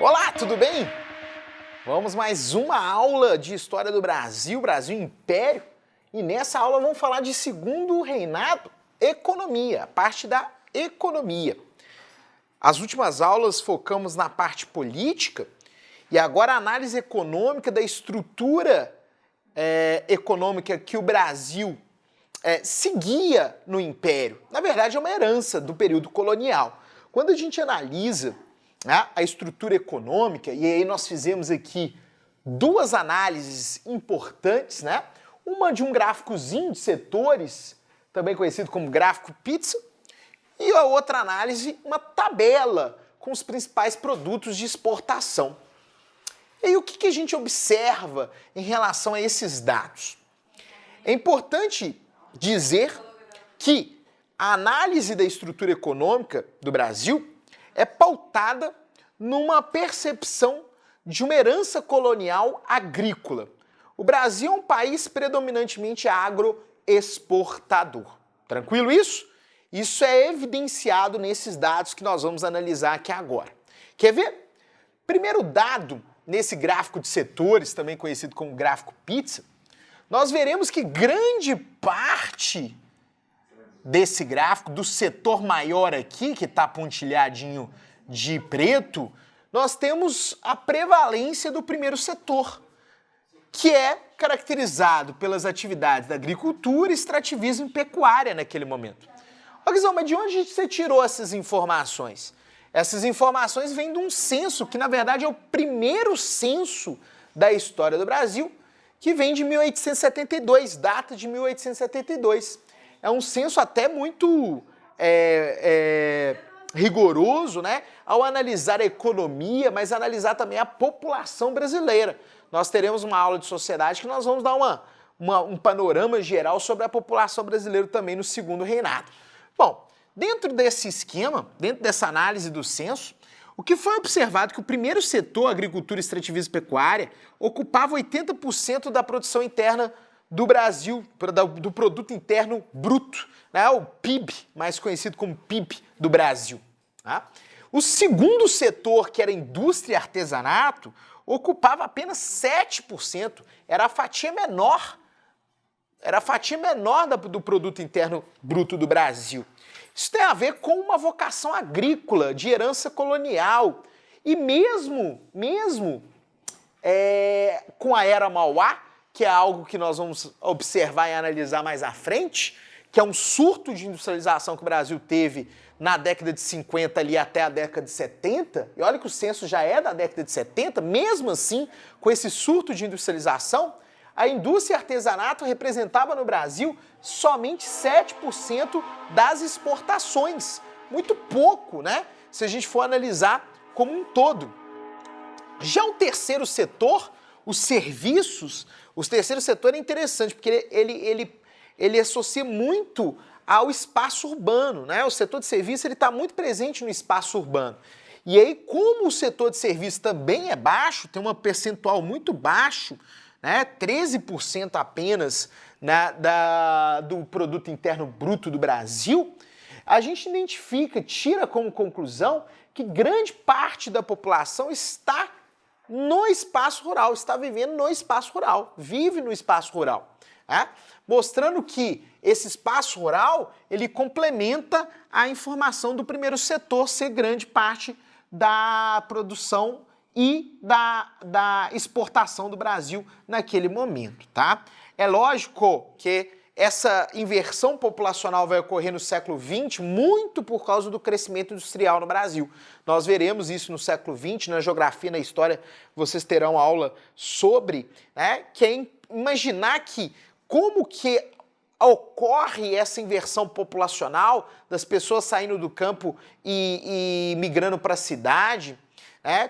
Olá, tudo bem? Vamos mais uma aula de História do Brasil, Brasil Império. E nessa aula vamos falar de Segundo Reinado, Economia, a parte da economia. As últimas aulas focamos na parte política e agora a análise econômica da estrutura econômica que o Brasil seguia no Império. Na verdade, é uma herança do período colonial. Quando a gente analisa a estrutura econômica, e aí nós fizemos aqui duas análises importantes, né? Uma de um gráficozinho de setores, também conhecido como gráfico pizza, e a outra análise, uma tabela com os principais produtos de exportação. E aí o que a gente observa em relação a esses dados? É importante dizer que a análise da estrutura econômica do Brasil é pautada numa percepção de uma herança colonial agrícola. O Brasil é um país predominantemente agroexportador. Tranquilo isso? Isso é evidenciado nesses dados que nós vamos analisar aqui agora. Quer ver? Primeiro dado, nesse gráfico de setores, também conhecido como gráfico pizza, nós veremos que grande parte desse gráfico, do setor maior aqui, que está pontilhadinho de preto, nós temos a prevalência do primeiro setor, que é caracterizado pelas atividades da agricultura, extrativismo e pecuária naquele momento. Ó, Guizão, mas de onde você tirou essas informações? Essas informações vêm de um censo, que na verdade é o primeiro censo da história do Brasil, que vem de 1872, data de 1872. É um censo até muito rigoroso, né? Ao analisar a economia, mas analisar também a população brasileira. Nós teremos uma aula de sociedade que nós vamos dar um panorama geral sobre a população brasileira também no Segundo Reinado. Bom, dentro desse esquema, dentro dessa análise do censo, o que foi observado é que o primeiro setor, agricultura, extrativismo e pecuária, ocupava 80% da produção interna do Brasil, do produto interno bruto, né? O PIB, mais conhecido como PIB do Brasil. Tá? O segundo setor, que era indústria e artesanato, ocupava apenas 7%, era a fatia menor do produto interno bruto do Brasil. Isso tem a ver com uma vocação agrícola, de herança colonial, e mesmo com a Era Mauá, que é algo que nós vamos observar e analisar mais à frente, que é um surto de industrialização que o Brasil teve na década de 50 ali até a década de 70, e olha que o censo já é da década de 70, mesmo assim, com esse surto de industrialização, a indústria e artesanato representava no Brasil somente 7% das exportações. Muito pouco, né? Se a gente for analisar como um todo. Já o terceiro setor, os serviços, o terceiro setor é interessante, porque ele associa muito ao espaço urbano, né? O setor de serviço está muito presente no espaço urbano. E aí, como o setor de serviço também é baixo, tem um percentual muito baixo, né? 13% apenas do produto interno bruto do Brasil, a gente tira como conclusão que grande parte da população está no espaço rural, está vivendo no espaço rural, vive no espaço rural, né? Mostrando que esse espaço rural, ele complementa a informação do primeiro setor ser grande parte da produção e da exportação do Brasil naquele momento, tá? É lógico que essa inversão populacional vai ocorrer no século XX muito por causa do crescimento industrial no Brasil. Nós veremos isso no século XX, na geografia, na história, vocês terão aula sobre, né, que é imaginar que como que ocorre essa inversão populacional das pessoas saindo do campo e migrando para a cidade,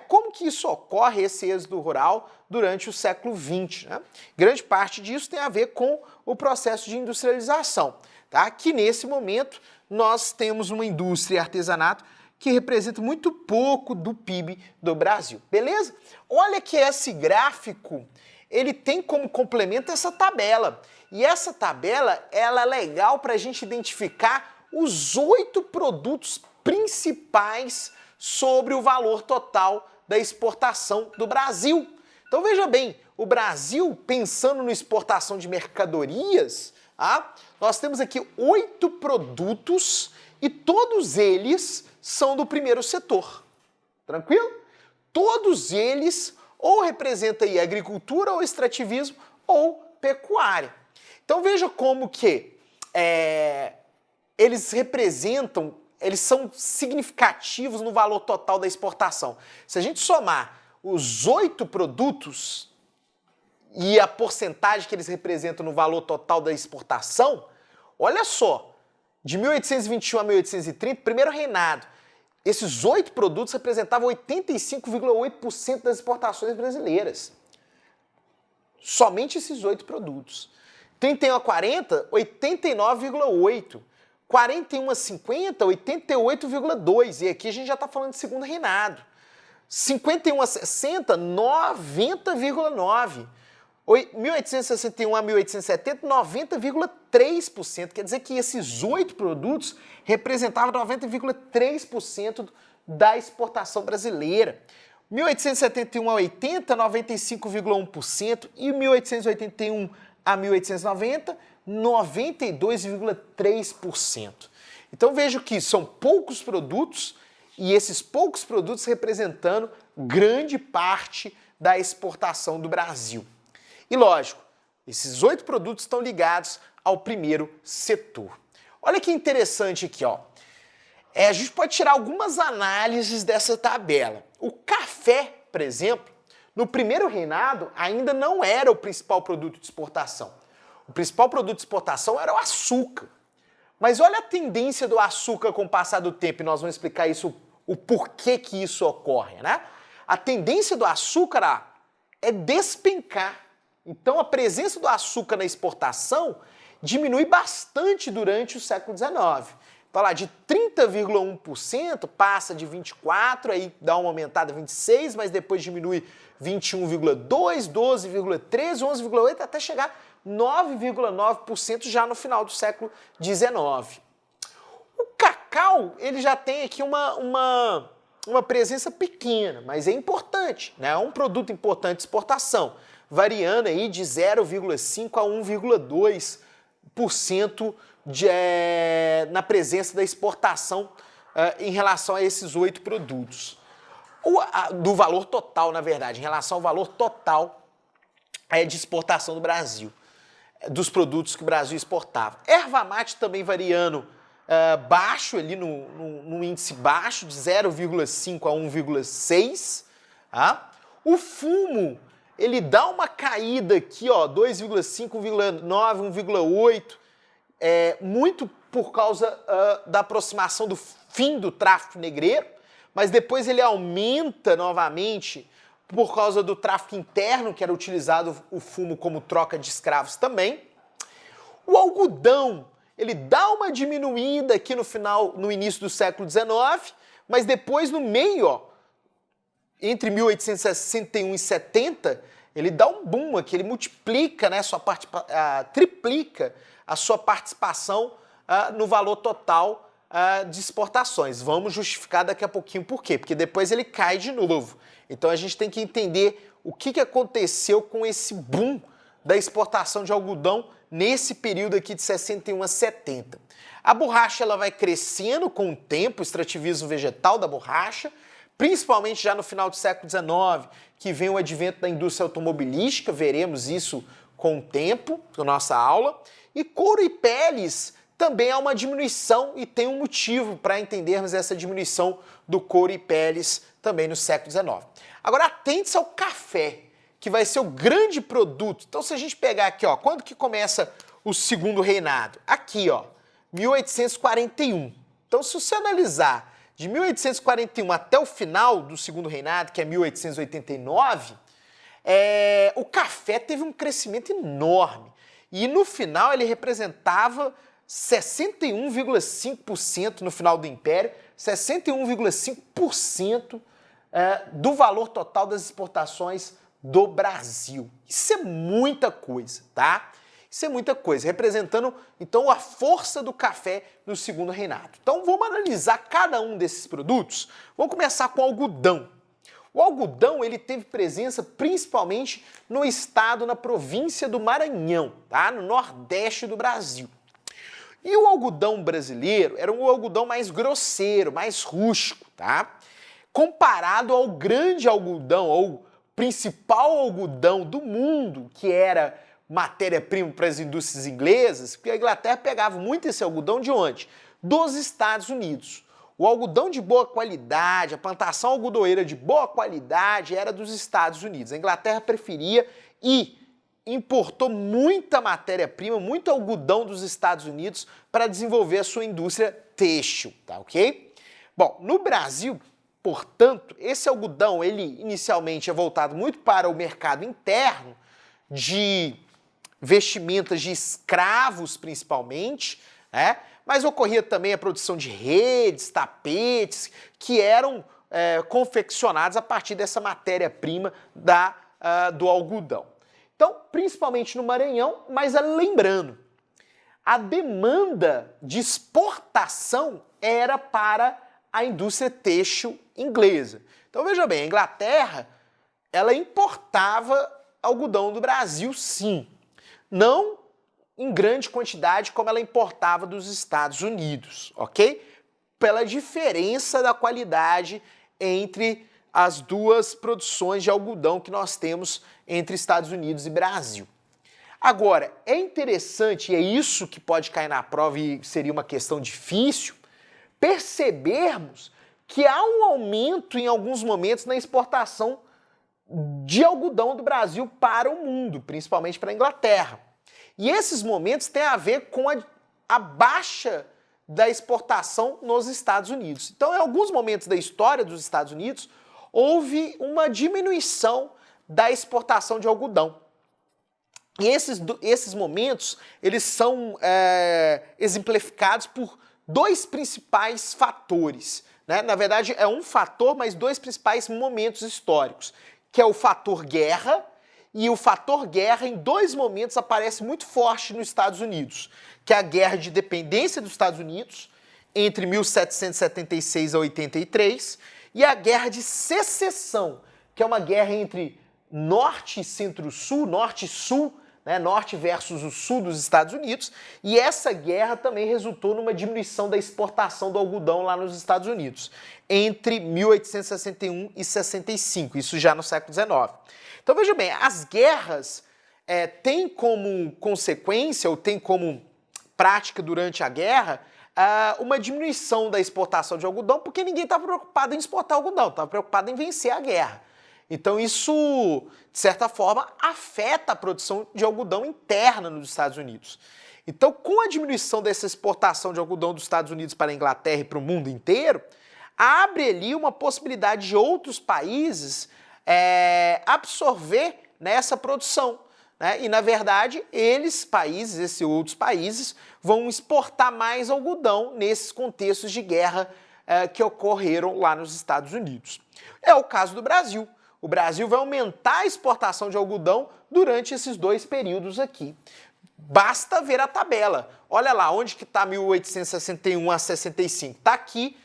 como que isso ocorre, esse êxodo rural, durante o século XX? Né? Grande parte disso tem a ver com o processo de industrialização, tá? Que nesse momento nós temos uma indústria e artesanato que representa muito pouco do PIB do Brasil, beleza? Olha que esse gráfico, ele tem como complemento essa tabela, e essa tabela ela é legal para a gente identificar os 8 produtos principais sobre o valor total da exportação do Brasil. Então veja bem, o Brasil, pensando na exportação de mercadorias, nós temos aqui 8 produtos e todos eles são do primeiro setor. Tranquilo? Todos eles ou representam aí agricultura ou extrativismo ou pecuária. Então veja como que eles representam, eles são significativos no valor total da exportação. Se a gente somar os 8 produtos e a porcentagem que eles representam no valor total da exportação, olha só, de 1821 a 1830, primeiro reinado, esses 8 produtos representavam 85,8% das exportações brasileiras. Somente esses 8 produtos. 31 a 40, 89,8%. 41 a 50, 88,2%. E aqui a gente já está falando de segundo reinado. 51 a 60, 90,9%. 1861 a 1870, 90,3%. Quer dizer que esses 8 produtos representavam 90,3% da exportação brasileira. 1871 a 80, 95,1%. E 1881 a 1890, 92,3%. Então vejo que são poucos produtos e esses poucos produtos representando grande parte da exportação do Brasil. E lógico, esses 8 produtos estão ligados ao primeiro setor. Olha que interessante aqui, ó. A gente pode tirar algumas análises dessa tabela. O café, por exemplo, no primeiro reinado ainda não era o principal produto de exportação. O principal produto de exportação era o açúcar. Mas olha a tendência do açúcar com o passar do tempo, e nós vamos explicar isso, o porquê que isso ocorre, né? A tendência do açúcar é despencar. Então a presença do açúcar na exportação diminui bastante durante o século XIX. Então lá de 30,1% passa de 24%, aí dá uma aumentada 26%, mas depois diminui 21,2%, 12,13%, 11,8% até chegar 9,9% já no final do século XIX. O cacau, ele já tem aqui uma presença pequena, mas é importante, né? É um produto importante de exportação, variando aí de 0,5% a 1,2% na presença da exportação em relação a esses 8 produtos. Do valor total, na verdade, em relação ao valor total de exportação do Brasil, dos produtos que o Brasil exportava. Erva mate também variando baixo, ali no índice baixo, de 0,5 a 1,6. O fumo, ele dá uma caída aqui, ó, 2,5, 1,9, 1,8, muito por causa da aproximação do fim do tráfico negreiro, mas depois ele aumenta novamente por causa do tráfico interno, que era utilizado o fumo como troca de escravos também. O algodão, ele dá uma diminuída aqui no início do século XIX, mas depois no meio, ó, entre 1861 e 70, ele dá um boom aqui, ele multiplica, né, triplica a sua participação no valor total de exportações. Vamos justificar daqui a pouquinho por quê, porque depois ele cai de novo. Então a gente tem que entender o que aconteceu com esse boom da exportação de algodão nesse período aqui de 61 a 70. A borracha ela vai crescendo com o tempo, o extrativismo vegetal da borracha, principalmente já no final do século XIX, que vem o advento da indústria automobilística, veremos isso com o tempo na nossa aula. E couro e peles também há uma diminuição e tem um motivo para entendermos essa diminuição do couro e peles também no século XIX. Agora atente-se ao café, que vai ser o grande produto. Então se a gente pegar aqui, ó, quando que começa o segundo reinado? Aqui, ó, 1841. Então se você analisar de 1841 até o final do segundo reinado, que é 1889, o café teve um crescimento enorme. E no final ele representava 61,5% no final do Império, 61,5% do valor total das exportações do Brasil. Isso é muita coisa, tá? Isso é muita coisa, representando, então, a força do café no segundo reinado. Então, vamos analisar cada um desses produtos. Vamos começar com o algodão. O algodão ele teve presença principalmente no estado, na província do Maranhão, tá? No nordeste do Brasil. E o algodão brasileiro era um algodão mais grosseiro, mais rústico, tá? Comparado ao grande algodão, ou principal algodão do mundo, que era matéria-prima para as indústrias inglesas, porque a Inglaterra pegava muito esse algodão de onde? Dos Estados Unidos. O algodão de boa qualidade, a plantação algodoeira de boa qualidade era dos Estados Unidos. A Inglaterra preferia e importou muita matéria-prima, muito algodão dos Estados Unidos para desenvolver a sua indústria têxtil, tá ok? Bom, no Brasil, portanto, esse algodão, ele inicialmente é voltado muito para o mercado interno de vestimentas de escravos, principalmente, né? Mas ocorria também a produção de redes, tapetes, que eram confeccionados a partir dessa matéria-prima do algodão. Então, principalmente no Maranhão, mas lembrando, a demanda de exportação era para a indústria têxtil inglesa. Então, veja bem, a Inglaterra, ela importava algodão do Brasil, sim. Não em grande quantidade como ela importava dos Estados Unidos, ok? Pela diferença da qualidade entre as duas produções de algodão que nós temos entre Estados Unidos e Brasil. Agora, é interessante, e é isso que pode cair na prova e seria uma questão difícil, percebermos que há um aumento em alguns momentos na exportação de algodão do Brasil para o mundo, principalmente para a Inglaterra. E esses momentos têm a ver com a baixa da exportação nos Estados Unidos. Então, em alguns momentos da história dos Estados Unidos, houve uma diminuição da exportação de algodão. E esses momentos, eles são exemplificados por dois principais fatores, né? Na verdade, é um fator, mas dois principais momentos históricos, que é o fator guerra, e o fator guerra, em dois momentos, aparece muito forte nos Estados Unidos, que é a Guerra de Independência dos Estados Unidos, entre 1776 a 83, e a Guerra de Secessão, que é uma guerra entre Norte e Centro-Sul, Norte e Sul, né, Norte versus o Sul dos Estados Unidos, e essa guerra também resultou numa diminuição da exportação do algodão lá nos Estados Unidos, entre 1861 e 65, isso já no século XIX. Então veja bem, as guerras têm como consequência, ou têm como prática durante a guerra, uma diminuição da exportação de algodão, porque ninguém estava preocupado em exportar algodão, estava preocupado em vencer a guerra. Então isso, de certa forma, afeta a produção de algodão interna nos Estados Unidos. Então, com a diminuição dessa exportação de algodão dos Estados Unidos para a Inglaterra e para o mundo inteiro, abre ali uma possibilidade de outros países absorver nessa produção, né? E, na verdade, esses outros países, vão exportar mais algodão nesses contextos de guerra que ocorreram lá nos Estados Unidos. É o caso do Brasil. O Brasil vai aumentar a exportação de algodão durante esses dois períodos aqui. Basta ver a tabela. Olha lá, onde que está 1861 a 65? Está aqui,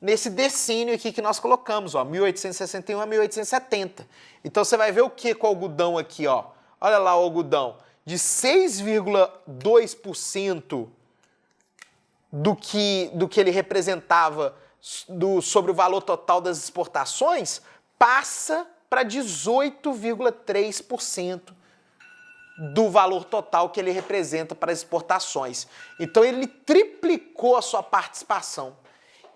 nesse decínio aqui que nós colocamos, ó, 1861 a 1870. Então você vai ver o que com o algodão aqui, ó. Olha lá o algodão, de 6,2% do que ele representava sobre o valor total das exportações, passa para 18,3% do valor total que ele representa para as exportações. Então ele triplicou a sua participação.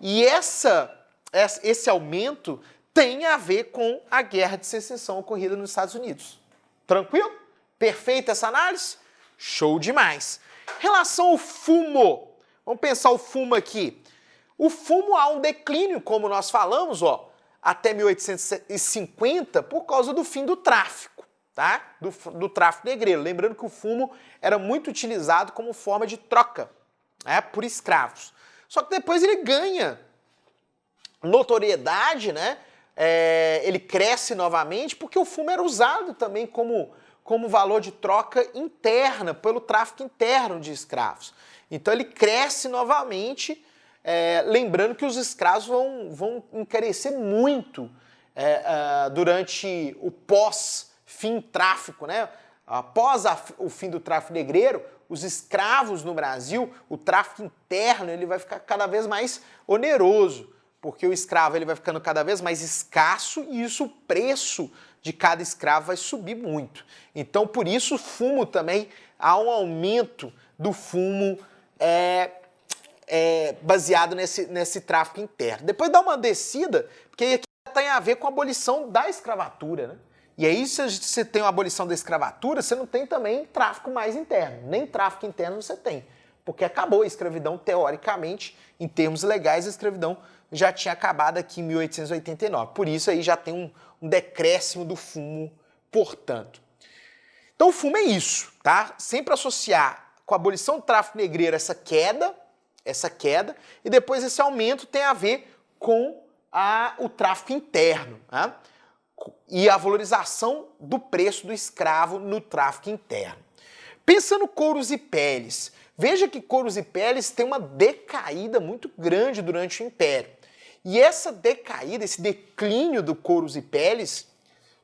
E esse aumento tem a ver com a Guerra de Secessão ocorrida nos Estados Unidos. Tranquilo? Perfeita essa análise? Show demais! Em relação ao fumo, vamos pensar o fumo aqui. O fumo há um declínio, como nós falamos, ó, até 1850 por causa do fim do tráfico, tá? Do tráfico negreiro. Lembrando que o fumo era muito utilizado como forma de troca, né, por escravos. Só que depois ele ganha notoriedade, né? Ele cresce novamente porque o fumo era usado também como valor de troca interna, pelo tráfico interno de escravos. Então ele cresce novamente, lembrando que os escravos vão encarecer muito durante o pós-fim tráfico, né? Após o fim do tráfico negreiro, os escravos no Brasil, o tráfico interno, ele vai ficar cada vez mais oneroso, porque o escravo ele vai ficando cada vez mais escasso e isso, o preço de cada escravo vai subir muito. Então, por isso, o fumo também, há um aumento do fumo baseado nesse tráfico interno. Depois dá uma descida, porque aqui tem a ver com a abolição da escravatura, né? E aí, se você tem a abolição da escravatura, você não tem também tráfico mais interno. Nem tráfico interno você tem. Porque acabou a escravidão, teoricamente, em termos legais, a escravidão já tinha acabado aqui em 1889. Por isso aí já tem um decréscimo do fumo, portanto. Então o fumo é isso, tá? Sempre associar com a abolição do tráfico negreiro essa queda, e depois esse aumento tem a ver com o tráfico interno, tá? E a valorização do preço do escravo no tráfico interno. Pensando couros e peles, veja que couros e peles tem uma decaída muito grande durante o Império. E essa decaída, esse declínio do couros e peles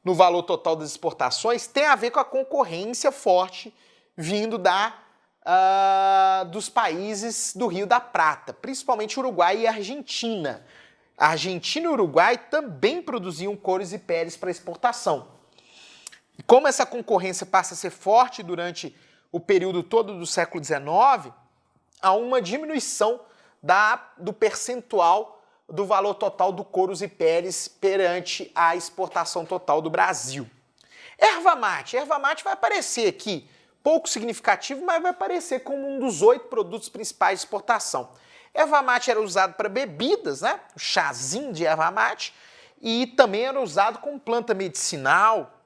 no valor total das exportações tem a ver com a concorrência forte vindo dos países do Rio da Prata, principalmente Uruguai e Argentina. A Argentina e o Uruguai também produziam couros e peles para exportação. E como essa concorrência passa a ser forte durante o período todo do século XIX, há uma diminuição do percentual do valor total do couros e peles perante a exportação total do Brasil. Erva mate vai aparecer aqui, pouco significativo, mas vai aparecer como um dos 8 produtos principais de exportação. Erva mate era usado para bebidas, né? O chazinho de erva mate, e também era usado como planta medicinal,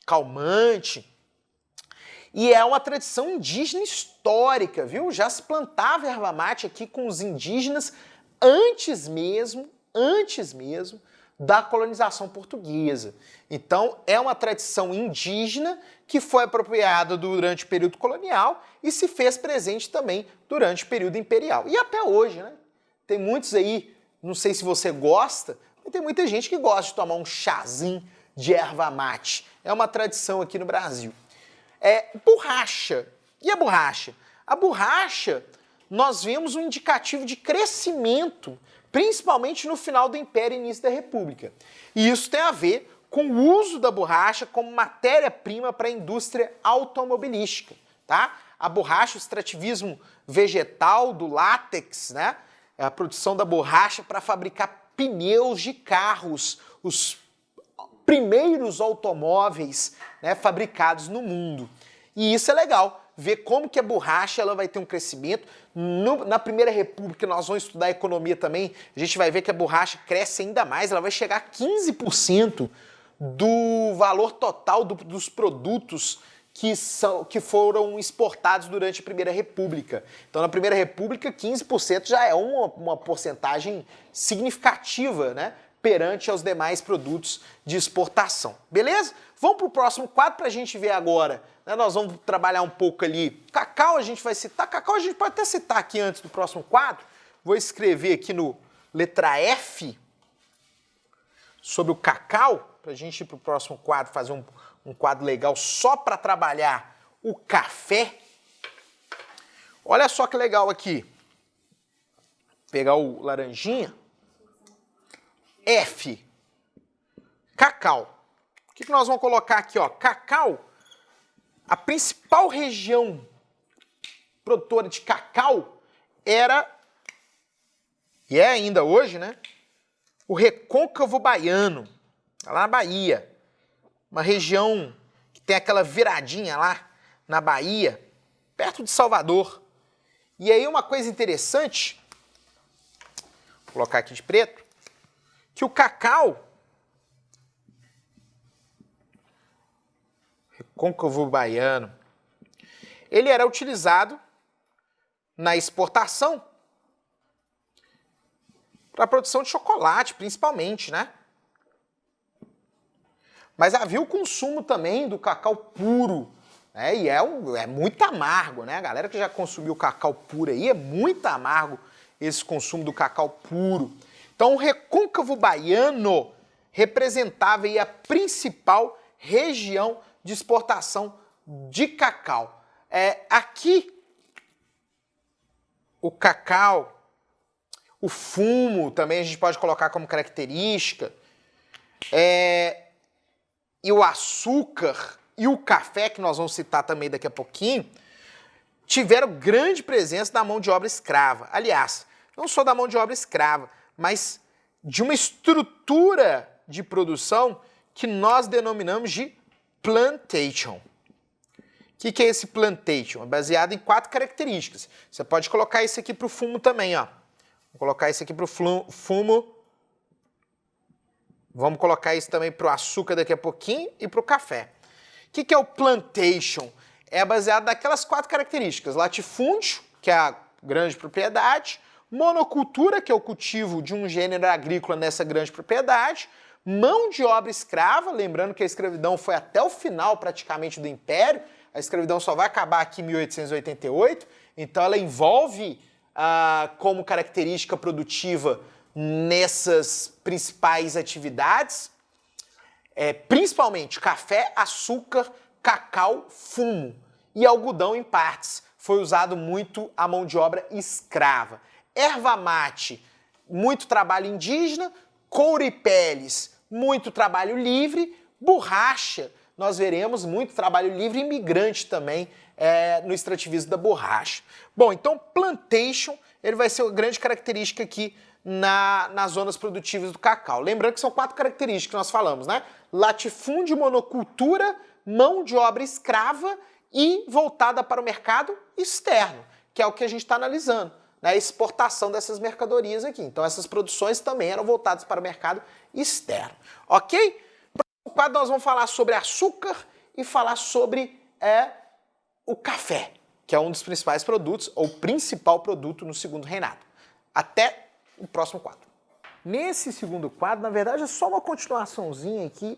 calmante. E é uma tradição indígena histórica, viu? Já se plantava erva mate aqui com os indígenas antes mesmo da colonização portuguesa. Então, é uma tradição indígena que foi apropriada durante o período colonial e se fez presente também durante o período imperial. E até hoje, né? Tem muitos aí, não sei se você gosta, mas tem muita gente que gosta de tomar um chazinho de erva mate. É uma tradição aqui no Brasil. Borracha. E a borracha? A borracha, nós vemos um indicativo de crescimento, principalmente no final do Império e início da República. E isso tem a ver com o uso da borracha como matéria-prima para a indústria automobilística, tá? A borracha, o extrativismo vegetal do látex, né? É a produção da borracha para fabricar pneus de carros, os primeiros automóveis, né, fabricados no mundo. E isso é legal, ver como que a borracha ela vai ter um crescimento. Na Primeira República, nós vamos estudar a economia também, a gente vai ver que a borracha cresce ainda mais, ela vai chegar a 15% do valor total dos produtos que foram exportados durante a Primeira República. Então, na Primeira República, 15% já é uma porcentagem significativa, né, perante aos demais produtos de exportação. Beleza? Vamos para o próximo quadro para a gente ver agora. Né, nós vamos trabalhar um pouco ali. Cacau a gente vai citar. Cacau a gente pode até citar aqui antes do próximo quadro. Vou escrever aqui no letra F sobre o cacau, para a gente ir para o próximo quadro, fazer um quadro legal só para trabalhar o café. Olha só que legal aqui. Pegar o laranjinha. F. Cacau. O que nós vamos colocar aqui? Ó? Cacau, a principal região produtora de cacau era, e é ainda hoje, né? O Recôncavo Baiano, lá na Bahia. Uma região que tem aquela viradinha lá na Bahia, perto de Salvador. E aí uma coisa interessante, vou colocar aqui de preto, que o cacau, Recôncavo Baiano, ele era utilizado na exportação para a produção de chocolate, principalmente, né? Mas havia o consumo também do cacau puro, né? E é muito amargo, né? A galera que já consumiu cacau puro aí, é muito amargo esse consumo do cacau puro. Então, o Recôncavo Baiano representava aí a principal região de exportação de cacau. Aqui, o cacau, o fumo também a gente pode colocar como característica, e o açúcar e o café, que nós vamos citar também daqui a pouquinho, tiveram grande presença da mão de obra escrava. Aliás, não só da mão de obra escrava, mas de uma estrutura de produção que nós denominamos de plantation. O que é esse plantation? É baseado em 4 características. Você pode colocar isso aqui para o fumo também, ó. Vou colocar isso aqui para o fumo. Vamos colocar isso também para o açúcar daqui a pouquinho e para o café. O que é o plantation? É baseado naquelas 4 características. Latifúndio, que é a grande propriedade. Monocultura, que é o cultivo de um gênero agrícola nessa grande propriedade. Mão de obra escrava, lembrando que a escravidão foi até o final praticamente do Império. A escravidão só vai acabar aqui em 1888, então ela envolve como característica produtiva nessas principais atividades, principalmente café, açúcar, cacau, fumo e algodão em partes. Foi usado muito a mão de obra escrava. Erva mate, muito trabalho indígena. Couro e peles, muito trabalho livre. Borracha, nós veremos muito trabalho livre, imigrante também no extrativismo da borracha. Bom, então plantation, ele vai ser uma grande característica aqui nas zonas produtivas do cacau. Lembrando que são 4 características que nós falamos, né? Latifúndio, monocultura, mão de obra escrava e voltada para o mercado externo, que é o que a gente está analisando, né? A exportação dessas mercadorias aqui. Então essas produções também eram voltadas para o mercado externo, ok? No quadro nós vamos falar sobre açúcar e falar sobre o café, que é um dos principais produtos, ou principal produto no segundo reinado. Até o próximo quadro. Nesse segundo quadro, na verdade, é só uma continuaçãozinha aqui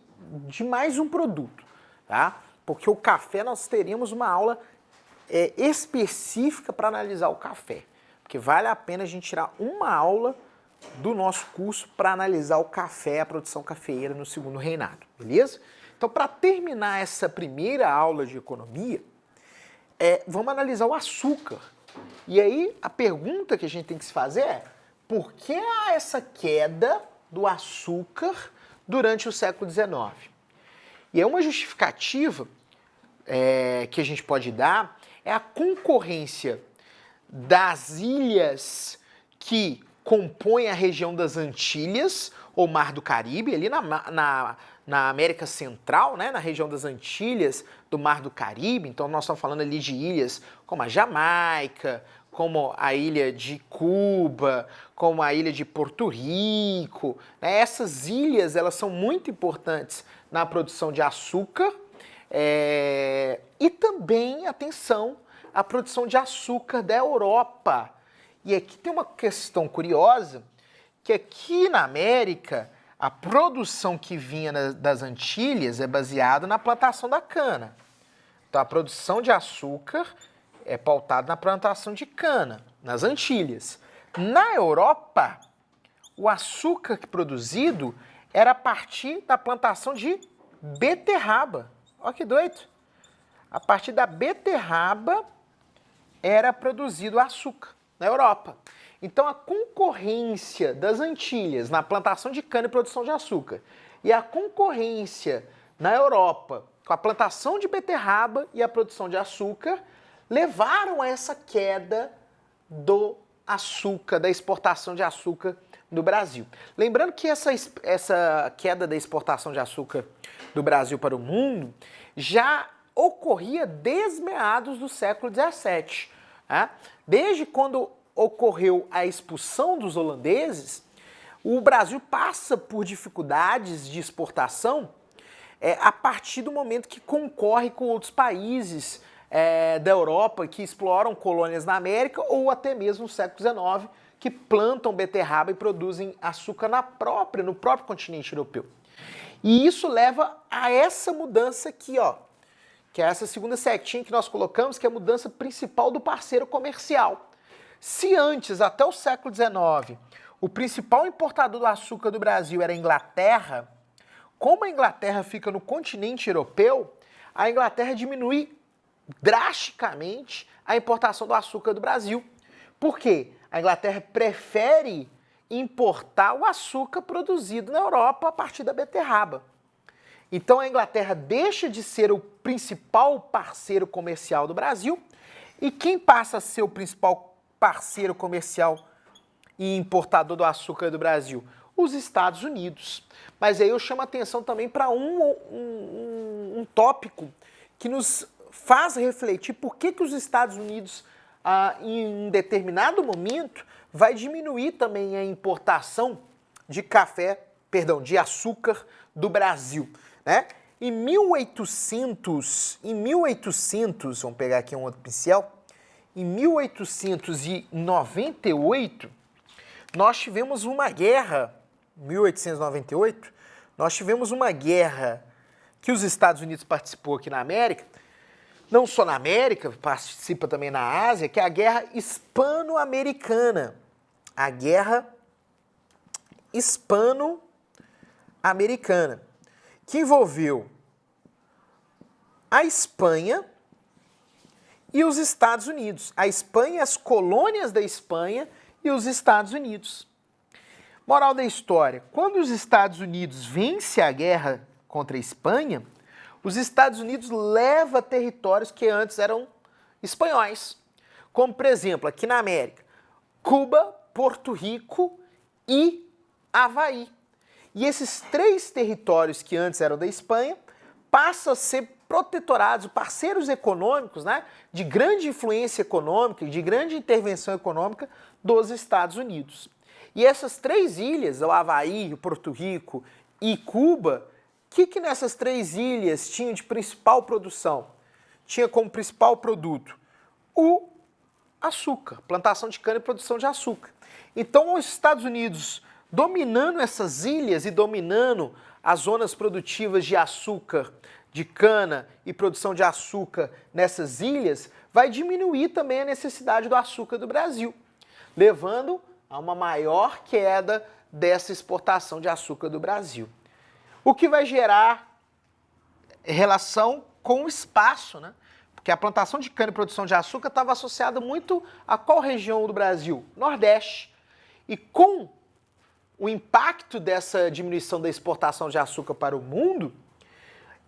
de mais um produto, tá? Porque o café nós teríamos uma aula específica para analisar o café, porque vale a pena a gente tirar uma aula do nosso curso para analisar o café, a produção cafeeira no segundo reinado, beleza? Então, para terminar essa primeira aula de economia, vamos analisar o açúcar. E aí, a pergunta que a gente tem que se fazer é: por que há essa queda do açúcar durante o século XIX? E é uma justificativa que a gente pode dar é a concorrência das ilhas que compõem a região das Antilhas, ou Mar do Caribe, ali na América Central, né, na região das Antilhas, do Mar do Caribe. Então nós estamos falando ali de ilhas como a Jamaica, como a ilha de Cuba, como a ilha de Porto Rico, né? Essas ilhas, elas são muito importantes na produção de açúcar e também, atenção, a produção de açúcar da Europa. E aqui tem uma questão curiosa, que aqui na América, a produção que vinha das Antilhas é baseada na plantação da cana. Então a produção de açúcar é pautada na plantação de cana, nas Antilhas. Na Europa, o açúcar produzido era a partir da plantação de beterraba. Olha que doido! A partir da beterraba era produzido açúcar na Europa. Então a concorrência das Antilhas na plantação de cana e produção de açúcar e a concorrência na Europa com a plantação de beterraba e a produção de açúcar levaram a essa queda do açúcar, da exportação de açúcar no Brasil. Lembrando que essa queda da exportação de açúcar do Brasil para o mundo já ocorria desde meados do século XVII. Né? Desde quando ocorreu a expulsão dos holandeses, o Brasil passa por dificuldades de exportação a partir do momento que concorre com outros países da Europa que exploram colônias na América ou até mesmo no século XIX, que plantam beterraba e produzem açúcar no próprio continente europeu. E isso leva a essa mudança aqui, ó, que é essa segunda setinha que nós colocamos, que é a mudança principal do parceiro comercial. Se antes, até o século XIX, o principal importador do açúcar do Brasil era a Inglaterra, como a Inglaterra fica no continente europeu, a Inglaterra diminui drasticamente a importação do açúcar do Brasil. Por quê? A Inglaterra prefere importar o açúcar produzido na Europa a partir da beterraba. Então a Inglaterra deixa de ser o principal parceiro comercial do Brasil, e quem passa a ser o principal parceiro comercial e importador do açúcar do Brasil? Os Estados Unidos. Mas aí eu chamo a atenção também para um tópico que nos faz refletir por que os Estados Unidos, em um determinado momento, vai diminuir também a importação de de açúcar do Brasil, né? Em 1800, vamos pegar aqui um outro pincel, em 1898, nós tivemos uma guerra, 1898, nós tivemos uma guerra que os Estados Unidos participou aqui na América, não só na América, participa também na Ásia, que é a Guerra Hispano-Americana. A Guerra Hispano-Americana, que envolveu a Espanha e os Estados Unidos. A Espanha, as colônias da Espanha e os Estados Unidos. Moral da história, quando os Estados Unidos vencem a guerra contra a Espanha, os Estados Unidos levam territórios que antes eram espanhóis. Como, por exemplo, aqui na América, Cuba, Porto Rico e Havaí. E esses três territórios que antes eram da Espanha passam a ser protetorados, parceiros econômicos, né, de grande influência econômica, de grande intervenção econômica dos Estados Unidos. E essas três ilhas, o Havaí, o Porto Rico e Cuba, o que nessas três ilhas tinham de principal produção? Tinha como principal produto o açúcar, plantação de cana e produção de açúcar. Então, os Estados Unidos, dominando essas ilhas e dominando as zonas produtivas de açúcar, de cana e produção de açúcar nessas ilhas, vai diminuir também a necessidade do açúcar do Brasil, levando a uma maior queda dessa exportação de açúcar do Brasil. O que vai gerar relação com o espaço, né? Porque a plantação de cana e produção de açúcar estava associada muito a qual região do Brasil? Nordeste. E com o impacto dessa diminuição da exportação de açúcar para o mundo,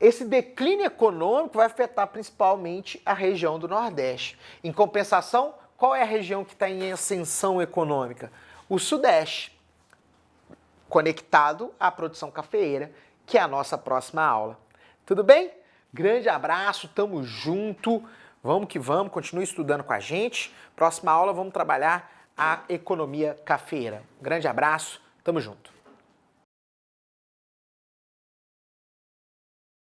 esse declínio econômico vai afetar principalmente a região do Nordeste. Em compensação, qual é a região que está em ascensão econômica? O Sudeste, conectado à produção cafeeira, que é a nossa próxima aula. Tudo bem? Grande abraço, tamo junto, vamos que vamos, continue estudando com a gente. Próxima aula vamos trabalhar a economia cafeeira. Grande abraço, tamo junto.